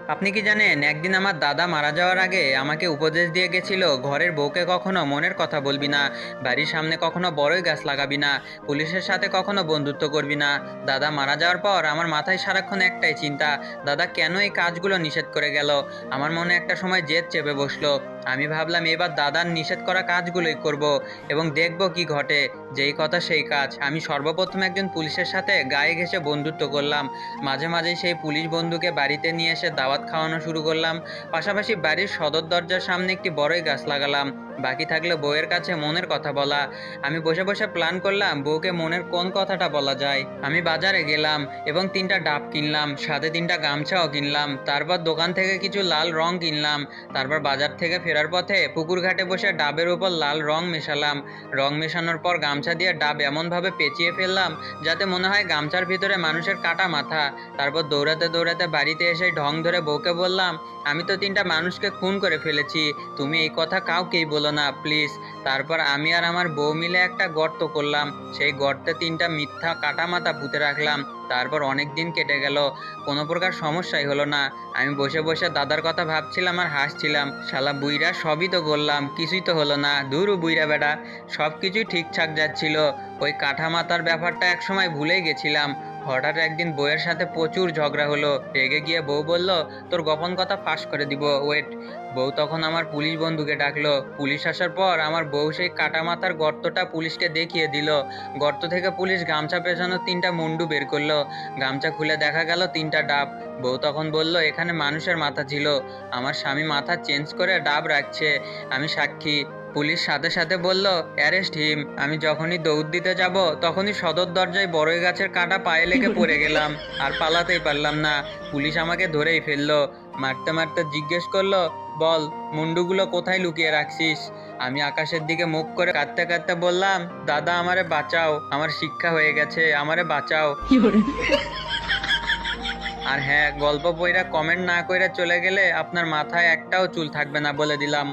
আপনি কি জানেন, একদিন আমার দাদা মারা যাওয়ার আগে আমাকে উপদেশ দিয়ে গেছিল, ঘরের বউকে কখনো মনের কথা বলবি না, বাড়ির সামনে কখনো বড়ই গাছ লাগাবি না, পুলিশের সাথে কখনো বন্ধুত্ব করবি না। দাদা মারা যাওয়ার পর আমার মাথায় সারাক্ষণ একটাই চিন্তা, দাদা কেন এই কাজগুলো নিষেধ করে গেল। আমার মনে একটা সময় জেদ চেপে বসলো। আমি ভাবলাম এবার দাদার নিষেধ করা কাজগুলোই করব এবং দেখব কি ঘটে। যেই কথা সেই কাজ, আমি সর্বপ্রথম একজন পুলিশের সাথে গায়ে ঘেঁষে বন্ধুত্ব করলাম। মাঝে মাঝে সেই পুলিশ বন্ধুকে বাড়িতে নিয়ে এসে দাওয়াত খাওয়ানো শুরু করলাম। পাশাপাশি বাড়ির সদর দরজার সামনে একটি বড়ই গাছ লাগালাম। বাকি থাকলে বউয়ের কাছে মনের কথা বলা। আমি বসে বসে প্ল্যান করলাম বউকে মনের কোন কথাটা বলা যায়। আমি বাজারে গেলাম এবং 3টা ডাব কিনলাম, সাথে 3টা গামছাও কিনলাম। তারপর দোকান থেকে কিছু লাল রং কিনলাম। তারপর বাজার থেকে ফেরার পথে পুকুর ঘাটে বসে ডাবের উপর লাল রং মেশালাম। রং মেশানোর পর গামছা দিয়ে ডাব এমনভাবে পেঁচিয়ে ফেললাম যাতে মনে হয় গামছার ভিতরে মানুষের কাটা মাথা। তারপর দৌড়াতে দৌড়াতে বাড়িতে এসে ঢং ধরে বউকে বললাম, আমি তো 3টা মানুষকে খুন করে ফেলেছি, তুমি এই কথা কাউকেই বলো না প্লিজ। তারপর আমি আর আমার বউ মিলে একটা গর্ত করলাম, সেই গর্তে 3টা মিথ্যা কাটা মাথা পুঁতে রাখলাম। তারপর অনেক দিন কেটে গেল, কোনো প্রকার সমস্যাই হলো না। আমি বসে বসে দাদার কথা ভাবছিলাম আর হাসছিলাম, শালা বুইরা সবই তো করলাম, কিছুই তো হলো না, ধুরু বুইরা বেটা। সব কিছুই ঠিকঠাক যাচ্ছিল। ওই কাঠা মাথার ব্যাপারটা একসময় ভুলেই গেছিলাম। হঠাৎ একদিন বউয়ের সাথে প্রচুর ঝগড়া হলো। রেগে গিয়ে বউ বলল, তোর গোপন কথা ফাঁস করে দিব, ওয়েট। বউ তখন আমার পুলিশ বন্ধুকে ডাকলো। পুলিশ আসার পর আমার বউ সেই কাটা মাথার গর্তটা পুলিশকে দেখিয়ে দিল। গর্ত থেকে পুলিশ গামছা পেঁচানো 3টা মুন্ডু বের করলো। গামছা খুলে দেখা গেল 3টা ডাব। বউ তখন বলল, এখানে মানুষের মাথা ছিল। আমার স্বামী মাথা চেঞ্জ করে ডাব রাখছে, আমি সাক্ষী। পুলিশ সাথে সাথে বলল, অ্যারেস্ট হিম। আমি যখনই দৌড় দিতে যাব তখনই সদর দরজায় বড়ই গাছের কাঁটা পায়ে লেগে পড়ে গেলাম, আর পালাতেই পারলাম না। পুলিশ আমাকে ধরেই ফেললো। মারতে মারতে জিজ্ঞেস করলো, বল মুন্ডুগুলো কোথায় লুকিয়ে রাখছিস। আমি আকাশের দিকে মুখ করে কাঁদতে কাঁদতে বললাম, দাদা আমারে বাঁচাও, আমার শিক্ষা হয়ে গেছে, আমারে বাঁচাও। আর হ্যাঁ, গল্প বইরা কমেন্ট না কইরা চলে গেলে আপনার মাথায় একটাও চুল থাকবে না বলে দিলাম।